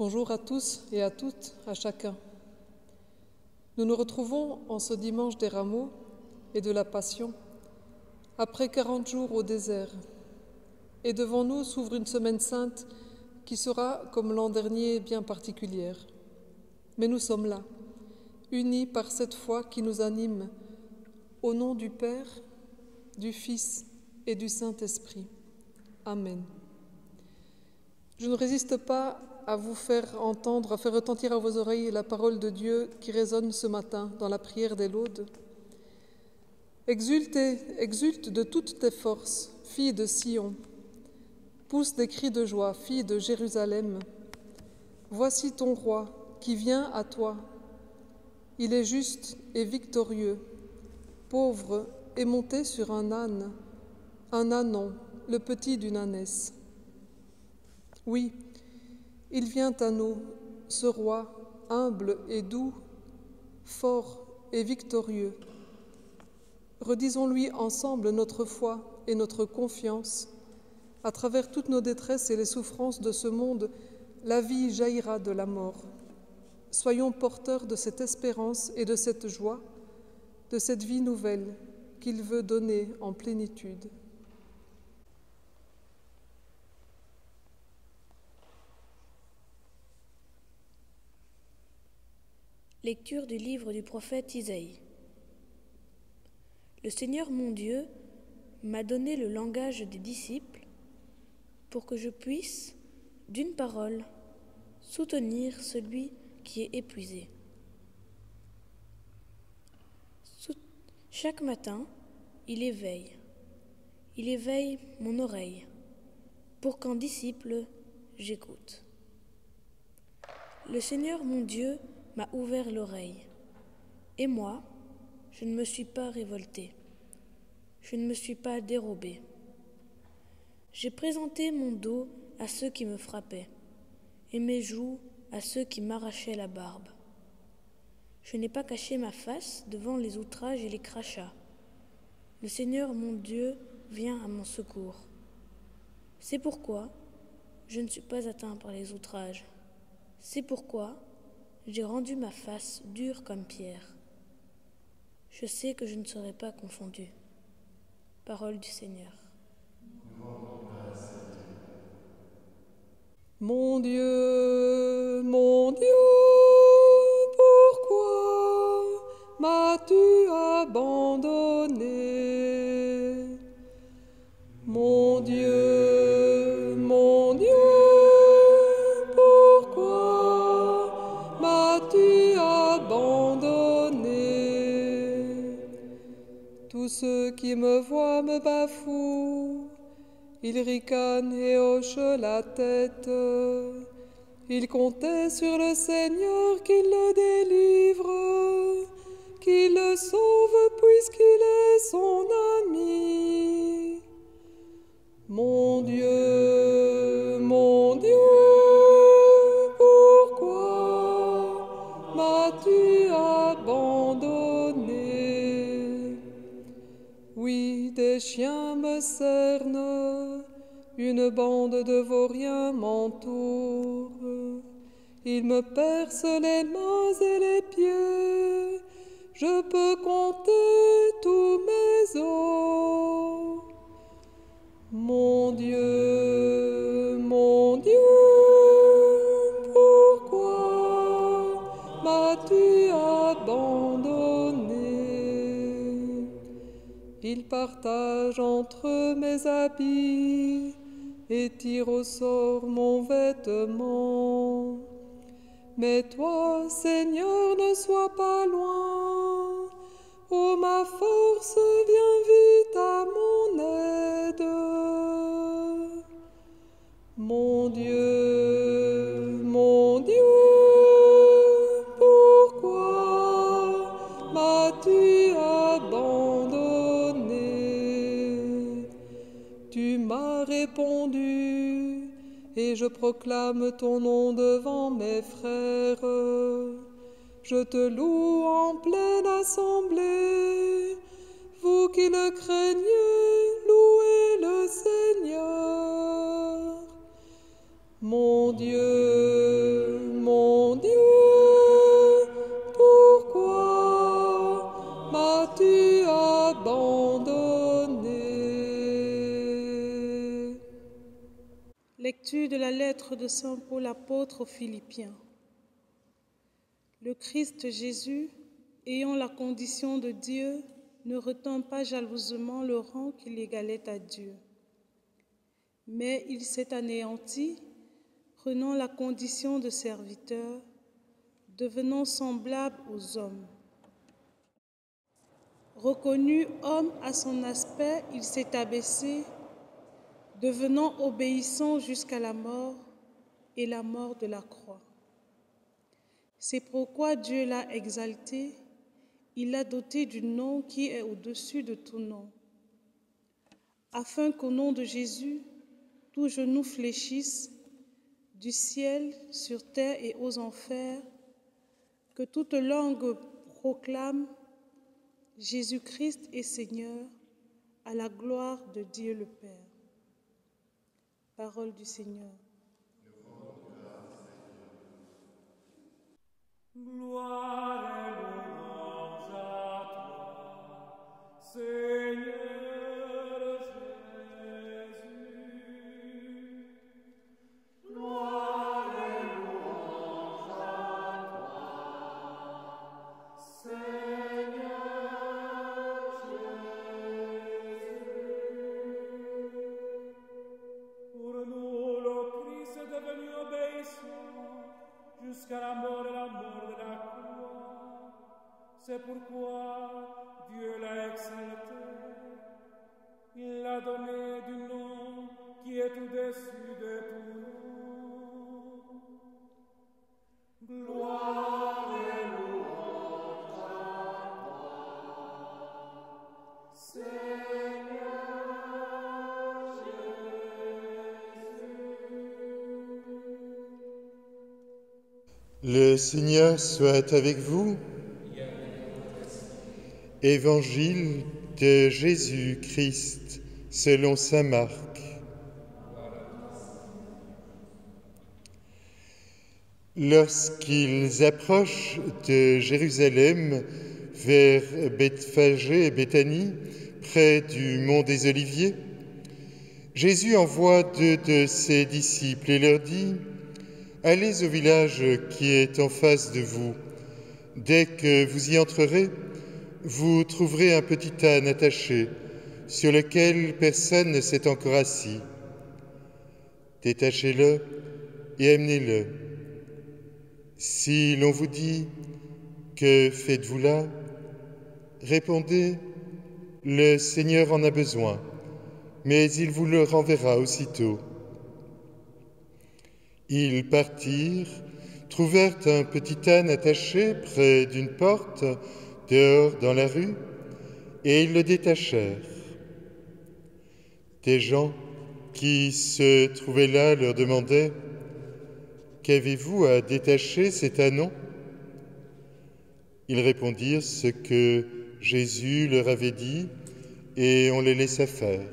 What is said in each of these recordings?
Bonjour à tous et à toutes, à chacun. Nous nous retrouvons en ce dimanche des Rameaux et de la Passion, après 40 jours au désert. Et devant nous s'ouvre une semaine sainte qui sera, comme l'an dernier, bien particulière. Mais nous sommes là, unis par cette foi qui nous anime, au nom du Père, du Fils et du Saint-Esprit. Amen. Je ne résiste pas à vous faire entendre, à faire retentir à vos oreilles la parole de Dieu qui résonne ce matin dans la prière des laudes. Exulte de toutes tes forces, fille de Sion. Pousse des cris de joie, fille de Jérusalem. Voici ton roi qui vient à toi. Il est juste et victorieux, pauvre et monté sur un ânon, le petit d'une ânesse. Oui, il vient à nous, ce roi, humble et doux, fort et victorieux. Redisons-lui ensemble notre foi et notre confiance. À travers toutes nos détresses et les souffrances de ce monde, la vie jaillira de la mort. Soyons porteurs de cette espérance et de cette joie, de cette vie nouvelle qu'il veut donner en plénitude. Lecture du livre du prophète Isaïe. Le Seigneur mon Dieu m'a donné le langage des disciples pour que je puisse, d'une parole, soutenir celui qui est épuisé. Chaque matin, il éveille mon oreille pour qu'en disciple, j'écoute. Le Seigneur mon Dieu m'a ouvert l'oreille. Et moi, je ne me suis pas révoltée. Je ne me suis pas dérobée. J'ai présenté mon dos à ceux qui me frappaient, et mes joues à ceux qui m'arrachaient la barbe. Je n'ai pas caché ma face devant les outrages et les crachats. Le Seigneur mon Dieu vient à mon secours. C'est pourquoi je ne suis pas atteint par les outrages. C'est pourquoi j'ai rendu ma face dure comme pierre. Je sais que je ne serai pas confondu. Parole du Seigneur. Mon Dieu, pourquoi m'as-tu abandonné? Mon Dieu, pourquoi m'as-tu abandonné? Tous ceux qui me voient me bafouent. Ils ricanent et hochent la tête. Ils comptaient sur le Seigneur qu'il le délivre, qu'il le sauve puisqu'il est son ami. Mon Dieu, pourquoi m'as-tu abandonné? Oui, des chiens me cernent, une bande de vauriens m'entoure. Ils me percent les mains et les pieds, je peux compter tous mes os. Mon Dieu, pourquoi m'as-tu abandonné? Ils partagent entre mes habits et tirent au sort mon vêtement. Mais toi, Seigneur, ne sois pas loin. Ô ma force, viens vite à mon aide. Mon Dieu, pourquoi m'as-tu abandonné? Tu m'as répondu, et je proclame ton nom devant mes frères. Je te loue en pleine assemblée. Vous qui le craignez, louez le Seigneur. Mon Dieu, Lecture de la lettre de Saint Paul apôtre aux Philippiens. Le Christ Jésus, ayant la condition de Dieu, ne retint pas jalousement le rang qui l'égalait à Dieu. Mais il s'est anéanti, prenant la condition de serviteur, devenant semblable aux hommes. Reconnu homme à son aspect, il s'est abaissé, devenant obéissant jusqu'à la mort et la mort de la croix. C'est pourquoi Dieu l'a exalté, il l'a doté du nom qui est au-dessus de tout nom, afin qu'au nom de Jésus, tout genou fléchisse, du ciel, sur terre et aux enfers, que toute langue proclame Jésus-Christ est Seigneur, à la gloire de Dieu le Père. Parole du Seigneur. Gloire et louange à toi, Seigneur Jésus. Gloire et louange à toi, Seigneur Jésus. Pour nous, le Christ est devenu obéissant jusqu'à la mort et la mort de la croix. C'est pourquoi Dieu l'a exalté. Il l'a donné du nom qui est au-dessus de tout nom. Gloire et louange à toi, Seigneur Jésus. Le Seigneur soit avec vous. Évangile de Jésus-Christ selon saint Marc. Lorsqu'ils approchent de Jérusalem vers Bethphagée et Béthanie, près du mont des Oliviers, Jésus envoie 2 de ses disciples et leur dit: allez au village qui est en face de vous. Dès que vous y entrerez, vous trouverez un petit âne attaché, sur lequel personne ne s'est encore assis. Détachez-le et amenez-le. Si l'on vous dit « Que faites-vous là ?» répondez « Le Seigneur en a besoin, mais il vous le renverra aussitôt. » Ils partirent, trouvèrent un petit âne attaché près d'une porte, dehors dans la rue, et ils le détachèrent. Des gens qui se trouvaient là leur demandaient: « Qu'avez-vous à détacher cet ânon ?» Ils répondirent ce que Jésus leur avait dit, et on les laissa faire.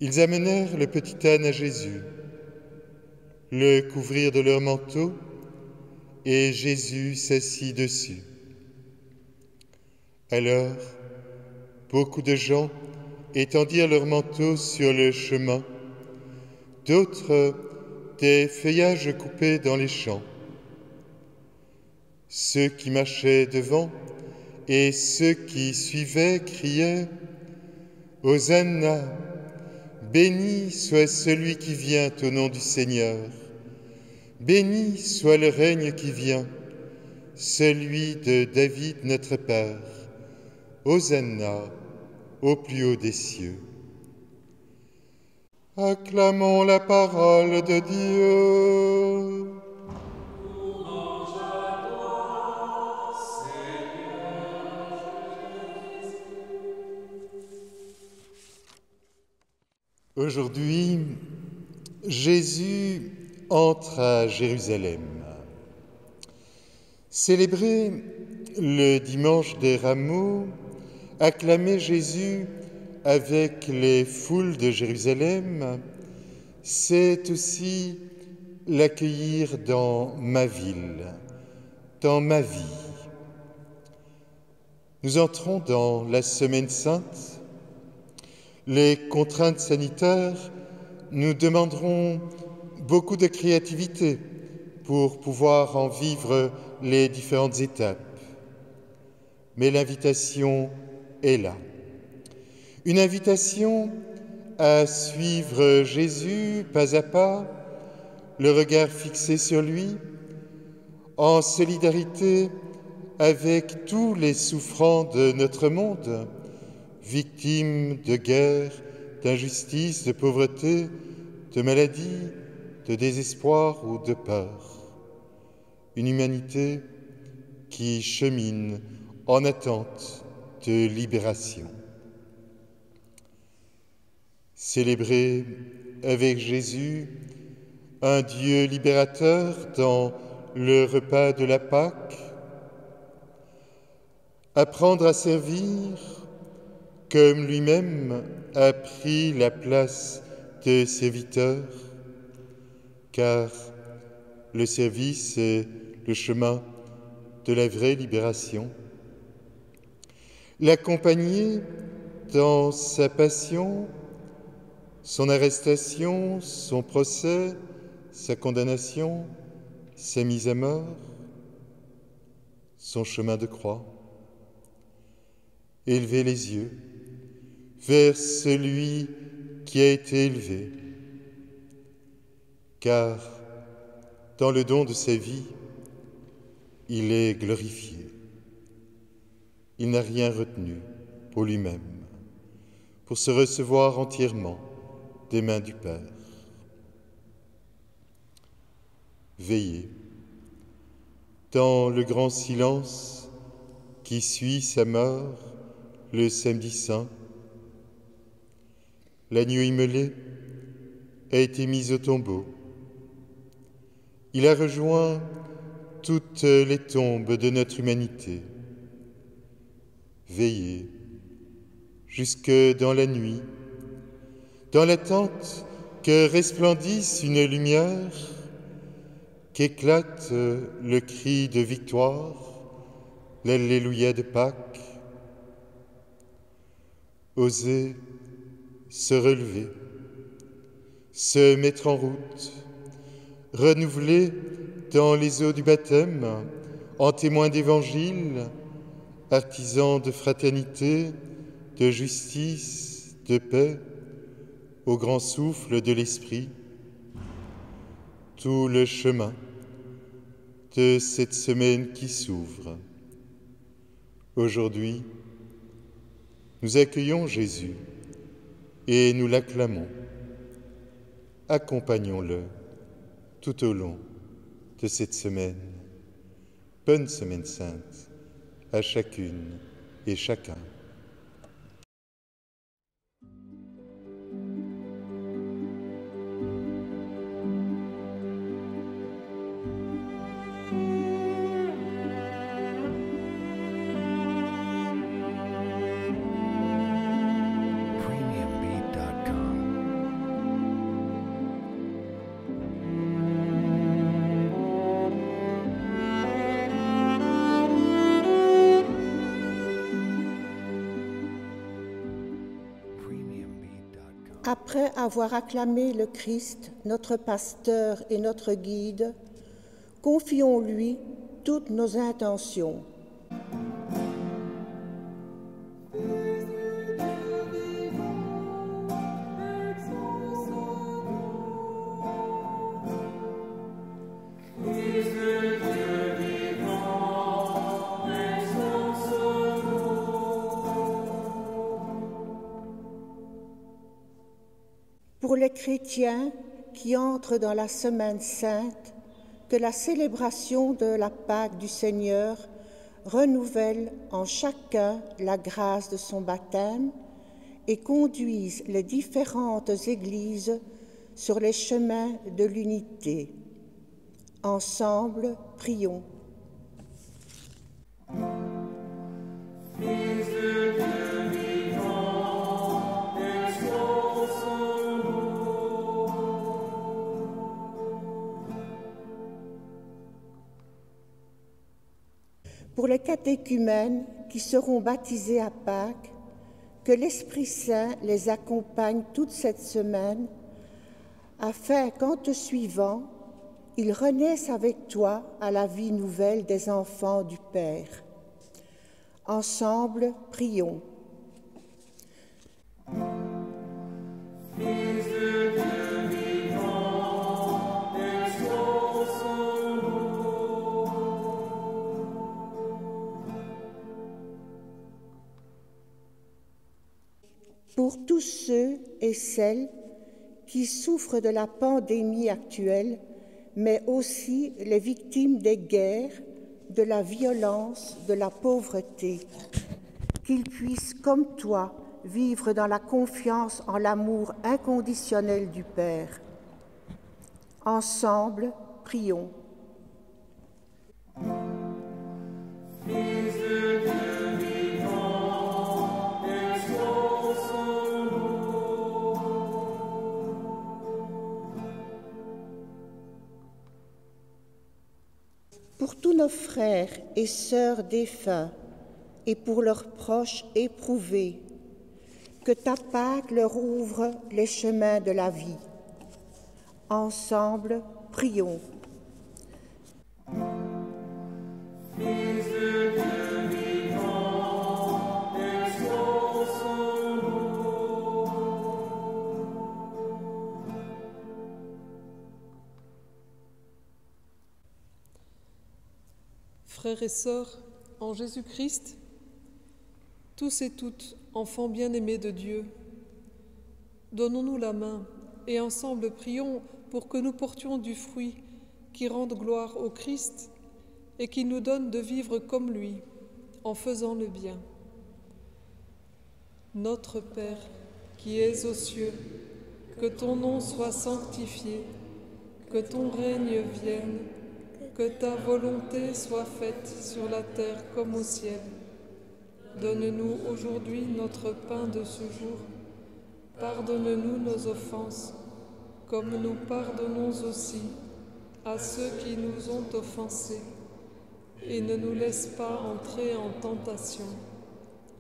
Ils amenèrent le petit âne à Jésus, le couvrirent de leur manteau, et Jésus s'assit dessus. Alors, beaucoup de gens étendirent leurs manteaux sur le chemin, d'autres des feuillages coupés dans les champs. Ceux qui marchaient devant et ceux qui suivaient criaient: « Hosanna, béni soit celui qui vient au nom du Seigneur. Béni soit le règne qui vient, celui de David notre Père. Hosanna au plus haut des cieux. » Acclamons la parole de Dieu. Louange à toi, Seigneur Jésus. Aujourd'hui, Jésus entre à Jérusalem. Célébrer le dimanche des Rameaux, acclamer Jésus avec les foules de Jérusalem, c'est aussi l'accueillir dans ma ville, dans ma vie. Nous entrons dans la Semaine Sainte. Les contraintes sanitaires nous demanderons beaucoup de créativité pour pouvoir en vivre les différentes étapes. Mais l'invitation est là. Une invitation à suivre Jésus pas à pas, le regard fixé sur lui, en solidarité avec tous les souffrants de notre monde, victimes de guerre, d'injustice, de pauvreté, de maladie, de désespoir ou de peur. Une humanité qui chemine en attente de libération. Célébrer avec Jésus un Dieu libérateur dans le repas de la Pâque, apprendre à servir comme lui-même a pris la place de serviteur, car le service est le chemin de la vraie libération. L'accompagner dans sa passion, son arrestation, son procès, sa condamnation, sa mise à mort, son chemin de croix. Élever les yeux vers celui qui a été élevé, car dans le don de sa vie, il est glorifié. Il n'a rien retenu pour lui-même, pour se recevoir entièrement des mains du Père. Veillez dans le grand silence qui suit sa mort le samedi saint. L'agneau immolé a été mis au tombeau. Il a rejoint toutes les tombes de notre humanité. Veillez jusque dans la nuit, dans l'attente que resplendisse une lumière, qu'éclate le cri de victoire, l'Alléluia de Pâques. Osez se relever, se mettre en route, renouveler dans les eaux du baptême, en témoin d'évangile, artisan de fraternité, de justice, de paix, au grand souffle de l'Esprit, tout le chemin de cette semaine qui s'ouvre. Aujourd'hui, nous accueillons Jésus et nous l'acclamons. Accompagnons-le tout au long de cette semaine. Bonne Semaine Sainte à chacune et chacun. Après avoir acclamé le Christ, notre pasteur et notre guide, confions-lui toutes nos intentions. Pour les chrétiens qui entrent dans la Semaine Sainte, que la célébration de la Pâque du Seigneur renouvelle en chacun la grâce de son baptême et conduise les différentes églises sur les chemins de l'unité. Ensemble, prions. Pour les catéchumènes qui seront baptisés à Pâques, que l'Esprit Saint les accompagne toute cette semaine afin qu'en te suivant, ils renaissent avec toi à la vie nouvelle des enfants du Père. Ensemble, prions. Pour tous ceux et celles qui souffrent de la pandémie actuelle, mais aussi les victimes des guerres, de la violence, de la pauvreté, qu'ils puissent, comme toi, vivre dans la confiance en l'amour inconditionnel du Père. Ensemble, prions. Pour tous nos frères et sœurs défunts et pour leurs proches éprouvés, que ta Pâque leur ouvre les chemins de la vie. Ensemble, prions. Frères et sœurs, en Jésus-Christ, tous et toutes, enfants bien-aimés de Dieu, donnons-nous la main et ensemble prions pour que nous portions du fruit qui rende gloire au Christ et qui nous donne de vivre comme lui, en faisant le bien. Notre Père, qui es aux cieux, que ton nom soit sanctifié, que ton règne vienne, que ta volonté soit faite sur la terre comme au ciel. Donne-nous aujourd'hui notre pain de ce jour. Pardonne-nous nos offenses, comme nous pardonnons aussi à ceux qui nous ont offensés. Et ne nous laisse pas entrer en tentation,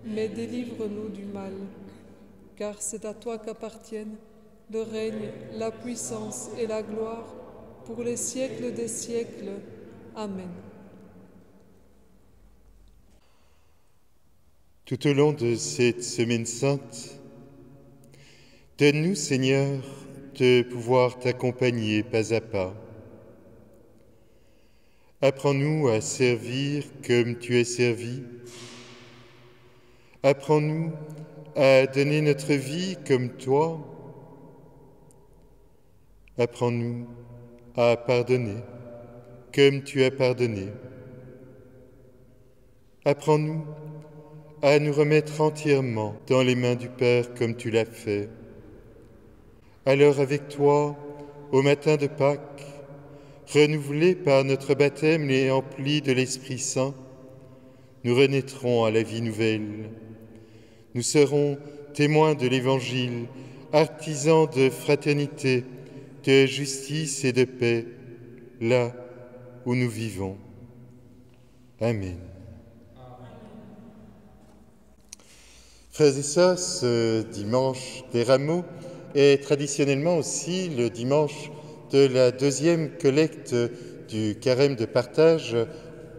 mais délivre-nous du mal. Car c'est à toi qu'appartiennent le règne, la puissance et la gloire, pour les siècles des siècles. Amen. Tout au long de cette semaine sainte, donne-nous, Seigneur, de pouvoir t'accompagner pas à pas. Apprends-nous à servir comme tu es servi. Apprends-nous à donner notre vie comme toi. Apprends-nous à pardonner comme tu as pardonné. Apprends-nous à nous remettre entièrement dans les mains du Père comme tu l'as fait. Alors avec toi, au matin de Pâques, renouvelés par notre baptême et emplis de l'Esprit Saint, nous renaîtrons à la vie nouvelle. Nous serons témoins de l'Évangile, artisans de fraternité, de justice et de paix, là où nous vivons. Amen. Frères et sœurs, ce dimanche des Rameaux est traditionnellement aussi le dimanche de la deuxième collecte du carême de partage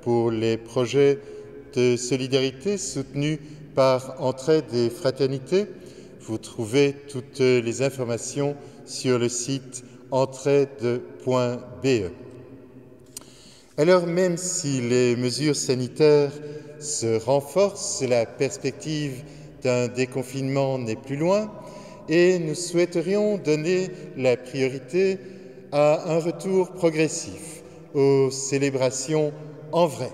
pour les projets de solidarité soutenus par Entraide et Fraternité. Vous trouvez toutes les informations sur le site entraide.be. Alors même si les mesures sanitaires se renforcent, la perspective d'un déconfinement n'est plus loin et nous souhaiterions donner la priorité à un retour progressif aux célébrations en vrai.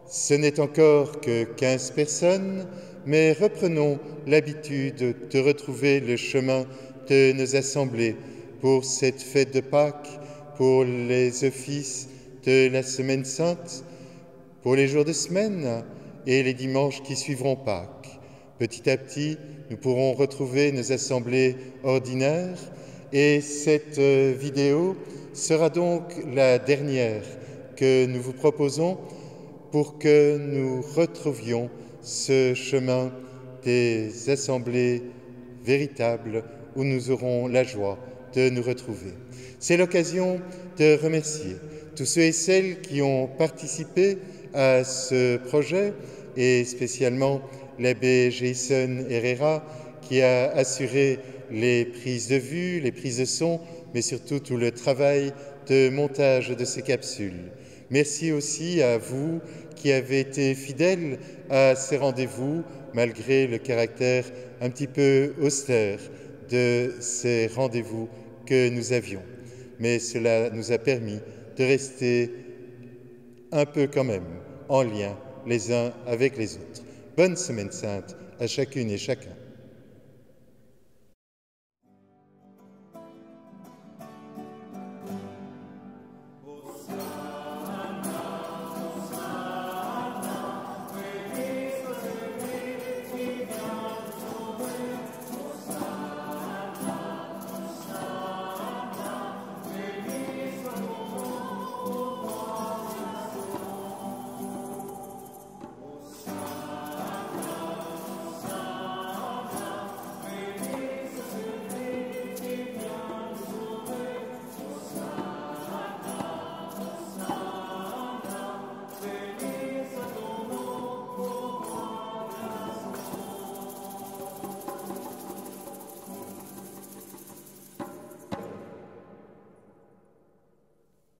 Ce n'est encore que 15 personnes, mais reprenons l'habitude de retrouver le chemin de nos assemblées pour cette fête de Pâques, pour les offices de la Semaine Sainte, pour les jours de semaine et les dimanches qui suivront Pâques. Petit à petit, nous pourrons retrouver nos assemblées ordinaires et cette vidéo sera donc la dernière que nous vous proposons pour que nous retrouvions ce chemin des assemblées véritables où nous aurons la joie de nous retrouver. C'est l'occasion de remercier tous ceux et celles qui ont participé à ce projet et spécialement l'abbé Jason Herrera qui a assuré les prises de vue, les prises de son, mais surtout tout le travail de montage de ces capsules. Merci aussi à vous qui avez été fidèles à ces rendez-vous, malgré le caractère un petit peu austère de ces rendez-vous que nous avions. Mais cela nous a permis de rester un peu quand même en lien les uns avec les autres. Bonne Semaine Sainte à chacune et chacun.